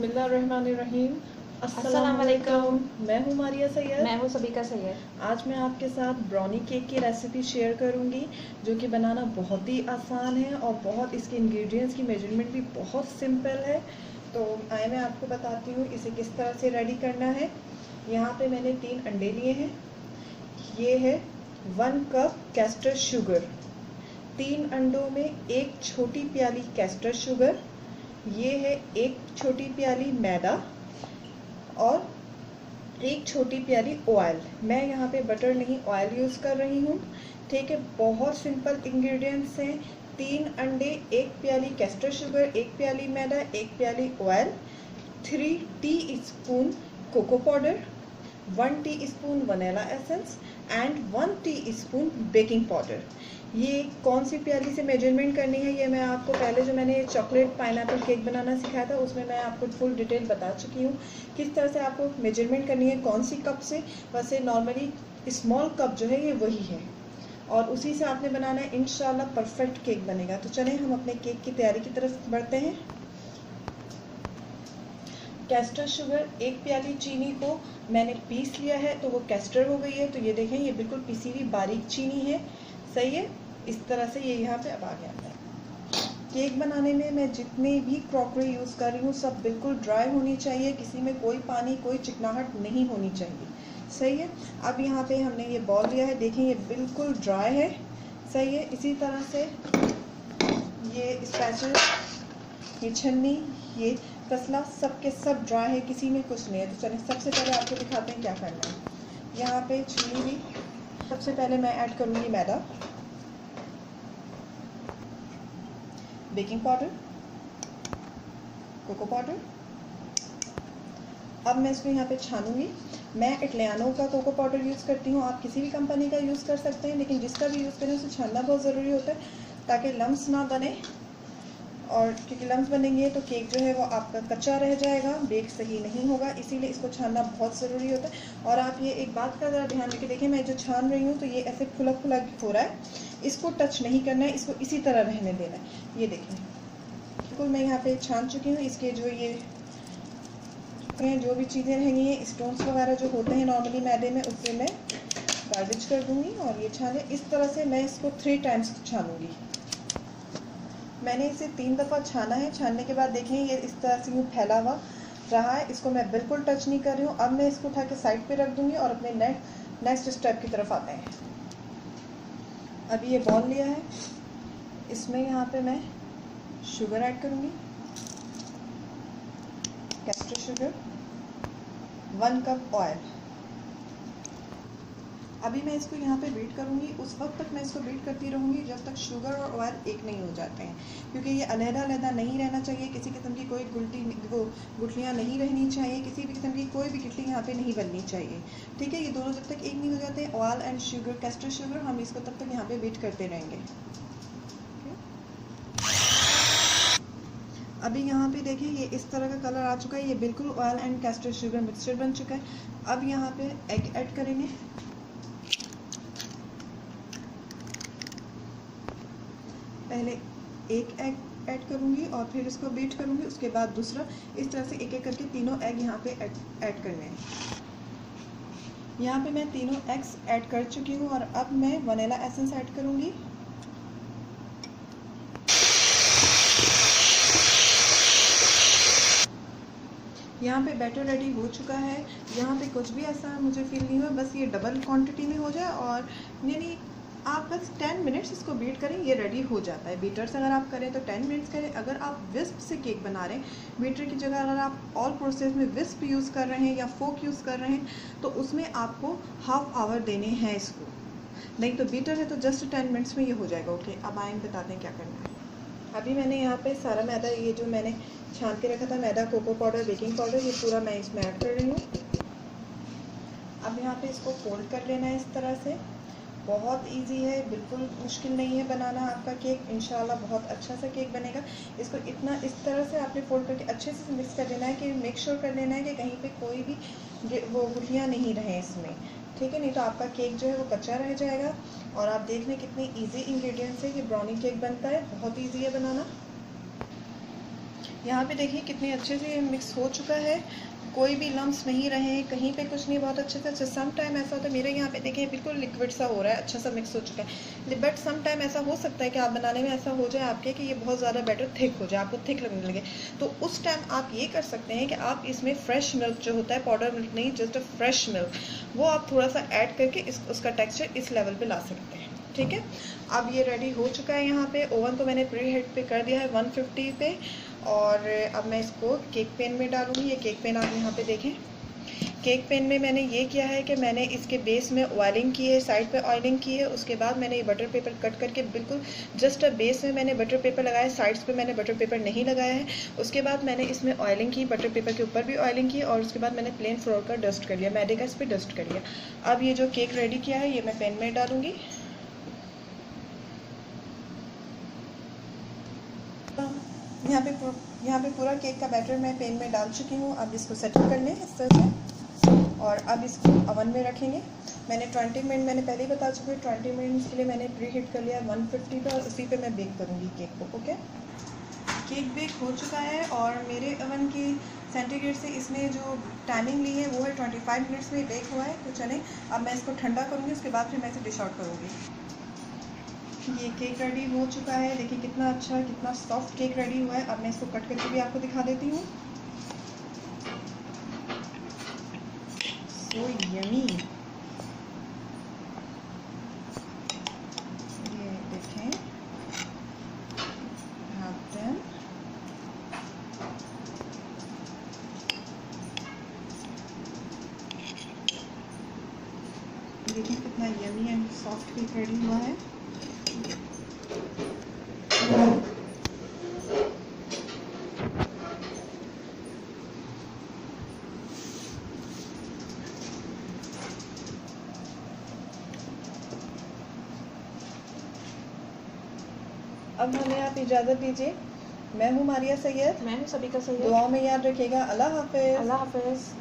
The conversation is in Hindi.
बिस्मिल्लाहिर्रहमानिर्रहीम। अस्सलाम वालेकुम। मैं हूँ मारिया सैयद। मैं हूँ सबिका सैयद। आज मैं आपके साथ ब्राउनी केक की रेसिपी शेयर करूँगी जो कि बनाना बहुत ही आसान है और बहुत इसके इंग्रेडिएंट्स की मेजरमेंट भी बहुत सिंपल है। तो आए मैं आपको बताती हूँ इसे किस तरह से रेडी करना है। यहाँ पे मैंने 3 अंडे लिए हैं। ये है 1 कप कैस्टर शुगर। 3 अंडों में 1 छोटी प्याली कैस्टर शुगर, ये है 1 छोटी प्याली मैदा और 1 छोटी प्याली ऑयल। मैं यहाँ पे बटर नहीं ऑयल यूज़ कर रही हूँ। ठीक है, बहुत सिंपल इंग्रेडिएंट्स हैं। 3 अंडे, 1 प्याली कैस्टर शुगर, 1 प्याली मैदा, 1 प्याली oil, 3 teaspoon cocoa powder, 1 teaspoon vanilla essence and 1 teaspoon baking powder. ये कौन सी प्याली से मेजरमेंट करनी है ये मैं आपको पहले जो मैंने चॉकलेट पाइनएप्पल केक बनाना सिखाया था उसमें मैं आपको फुल डिटेल बता चुकी हूँ किस तरह से आपको मेजरमेंट करनी है, कौन सी कप से। वैसे नॉर्मली स्मॉल कप जो है ये वही है और उसी से आपने बनाना है। इंशाल्लाह परफेक्ट केक बनेगा। तो चलें हम अपने केक की तैयारी की तरफ बढ़ते हैं। कैस्टर शुगर 1 प्याली चीनी को मैंने पीस लिया है तो वो कैस्टर हो गई है। तो ये देखें, ये बिल्कुल पिसी हुई बारीक चीनी है। सही है, इस तरह से ये यहाँ पे अब आ गया है। केक बनाने में मैं जितनी भी क्रॉकरी यूज़ कर रही हूँ सब बिल्कुल ड्राई होनी चाहिए, किसी में कोई पानी कोई चिकनाहट नहीं होनी चाहिए। सही है, अब यहाँ पे हमने ये बॉल लिया है, देखें ये बिल्कुल ड्राई है। सही है, इसी तरह से ये स्पैचुला, ये छन्नी, ये तसला सब के सब ड्राई है, किसी में कुछ नहीं है। तो चलिए सबसे पहले आपको दिखाते हैं क्या करना है। यहाँ पे छन्नी हुई, सबसे पहले मैं ऐड करूँगी मैदा, बेकिंग पाउडर, कोको पाउडर। अब मैं इसको यहाँ पे छानूंगी। मैं इटलियानो का कोको पाउडर यूज़ करती हूँ, आप किसी भी कंपनी का यूज़ कर सकते हैं, लेकिन जिसका भी यूज़ करें उसे छानना बहुत ज़रूरी होता है ताकि लम्स ना बने। और क्योंकि लम्स बनेंगे तो केक जो है वो आपका कच्चा रह जाएगा, बेक सही नहीं होगा, इसीलिए इसको छानना बहुत ज़रूरी होता है। और आप ये एक बात का ज़रा ध्यान रखिए, देखिए मैं जो छान रही हूँ तो ये ऐसे खुला खुला हो रहा है, इसको टच नहीं करना है, इसको इसी तरह रहने देना है। ये देखें बिल्कुल मैं यहाँ पे छान चुकी हूँ। इसके जो ये जो भी चीज़ें रहेंगी हैं, स्टोन्स वगैरह जो होते हैं नॉर्मली मैदे में, उससे मैं गार्बेज कर दूँगी। और ये छाने इस तरह से मैं इसको 3 टाइम्स छानूँगी। मैंने इसे 3 दफ़ा छाना है। छानने के बाद देखें ये इस तरह से यूँ फैला हुआ रहा है, इसको मैं बिल्कुल टच नहीं कर रही हूँ। अब मैं इसको उठा के साइड पे रख दूँगी और अपने नेक्स्ट स्टेप की तरफ आते हैं। अभी ये बॉल लिया है, इसमें यहाँ पे मैं शुगर ऐड करूँगी, कैस्टर शुगर, 1 कप ऑयल। अभी मैं इसको यहाँ पे बीट करूँगी, उस वक्त तक मैं इसको बीट करती रहूँगी जब तक शुगर और ऑयल एक नहीं हो जाते हैं, क्योंकि ये अलग-अलग नहीं रहना चाहिए। किसी किस्म की कोई गुठलियाँ नहीं रहनी चाहिए, किसी भी किस्म की कोई भी गिटली यहाँ पे नहीं बननी चाहिए। ठीक है, ये दोनों जब तक एक नहीं हो जाते, oil and sugar, castor sugar, हम इसको तब तक यहाँ पे बीट करते रहेंगे। अभी यहाँ पे देखिए ये इस तरह का कलर आ चुका है, ये बिल्कुल oil and castor sugar mixture बन चुका है। अब यहाँ पे एग ऐड करेंगे। पहले 1 एग ऐड करूँगी और फिर इसको बीट करूँगी, उसके बाद दूसरा, इस तरह से एक एक करके तीनों एग यहाँ पे ऐड करने हैं। यहाँ पे मैं तीनों एग्स ऐड कर चुकी हूँ और अब मैं वनीला एसेंस ऐड करूँगी। यहाँ पे बैटर रेडी हो चुका है। यहाँ पे कुछ भी ऐसा मुझे फील नहीं हुआ, बस ये डबल क्वांटिटी में हो जाए और यानी आप बस 10 मिनट्स इसको बीट करें, ये रेडी हो जाता है। बीटर्स अगर आप करें तो 10 मिनट्स करें। अगर आप विस्प से केक बना रहे हैं, बीटर की जगह अगर आप ऑल प्रोसेस में विस्प यूज़ कर रहे हैं या फोक यूज़ कर रहे हैं तो उसमें आपको ½ आवर देने हैं इसको। नहीं तो बीटर है तो जस्ट 10 मिनट्स में ये हो जाएगा। ओके, अब आए बताते हैं क्या करना है। अभी मैंने यहाँ पे सारा मैदा, ये जो मैंने छान के रखा था मैदा, कोको पाउडर, बेकिंग पाउडर, ये पूरा मैं इसमें ऐड कर रही हूँ। अब यहाँ पे इसको फोल्ड कर लेना है इस तरह से। बहुत इजी है, बिल्कुल मुश्किल नहीं है बनाना आपका केक। इंशाल्लाह बहुत अच्छा सा केक बनेगा। इसको इतना इस तरह से आपने फोल्ड करके अच्छे से मिक्स कर लेना है कि मेक श्योर कर लेना है कि कहीं पे कोई भी वो गुठलियाँ नहीं रहें इसमें। ठीक है, नहीं तो आपका केक जो है वो कच्चा रह जाएगा। और आप देख लें कितनी इजी इंग्रेडिएंट्स है, ये ब्राउनी केक बनता है, बहुत इजी है बनाना। यहाँ पे देखिए कितने अच्छे से मिक्स हो चुका है, कोई भी लम्स नहीं रहे, कहीं पे कुछ नहीं, बहुत अच्छे से। अच्छा सम टाइम ऐसा होता है, मेरे यहाँ पे देखिए बिल्कुल लिक्विड सा हो रहा है, अच्छा सा मिक्स हो चुका है। बट सम टाइम ऐसा हो सकता है कि आप बनाने में ऐसा हो जाए आपके कि ये बहुत ज़्यादा बैटर थिक हो जाए, आपको थिक लगने लगे, तो उस टाइम आप ये कर सकते हैं कि आप इसमें फ्रेश मिल्क जो होता है, पाउडर मिल्क नहीं, जस्ट अ फ्रेश मिल्क, वो आप थोड़ा सा ऐड करके उसका टेक्स्चर इस लेवल पर ला सकते हैं। ठीक है, अब ये रेडी हो चुका है। यहाँ पे ओवन को मैंने प्री हीट पे कर दिया है 150 पे, और अब मैं इसको केक पैन में डालूँगी। ये केक पैन आप यहाँ पे देखें, केक पैन में मैंने ये किया है कि मैंने इसके बेस में ऑयलिंग की है, साइड पे ऑयलिंग की है, उसके बाद मैंने ये बटर पेपर कट करके बिल्कुल जस्ट बेस में मैंने बटर पेपर लगाया, साइड्स पे मैंने बटर पेपर नहीं लगाया है। उसके बाद मैंने इसमें ऑयलिंग की, बटर पेपर के ऊपर भी ऑयलिंग की, और उसके बाद मैंने प्लेन फ्लोर का डस्ट कर लिया, मैदे का इस पर डस्ट कर लिया। अब ये जो केक रेडी किया है ये मैं पैन में डालूँगी। यहाँ पे पूरा केक का बैटर मैं पैन में डाल चुकी हूँ। अब इसको सेटल कर लें इस तरह से, और अब इसको अवन में रखेंगे। मैंने 20 मिनट, मैंने पहले ही बता चुकी हूँ, 20 मिनट्स के लिए मैंने प्री हीट कर लिया 150 पे, और उसी पे मैं बेक करूँगी केक को। ओके, केक बेक हो चुका है, और मेरे अवन की सेंटीग्रेड से इसने जो टाइमिंग ली है वो है 25 मिनट्स में बेक हुआ है। तो चलें अब मैं इसको ठंडा करूँगी, उसके बाद फिर मैं इसे डिश आउट करूँगी। ये केक रेडी हो चुका है, देखिए कितना अच्छा, कितना सॉफ्ट केक रेडी हुआ है। अब मैं इसको कट करके भी आपको दिखा देती हूँ। सो यमी, ये देखें, देखिए कितना yummy and soft cake ready हुआ है। अब हमें आप इजाज़त दीजिए। मैं हूँ मारिया सैयद, मैं हूँ सभी का सही है। दुआओं में याद रखिएगा। अल्लाह हाफिज़। अल्लाह हाफिज़।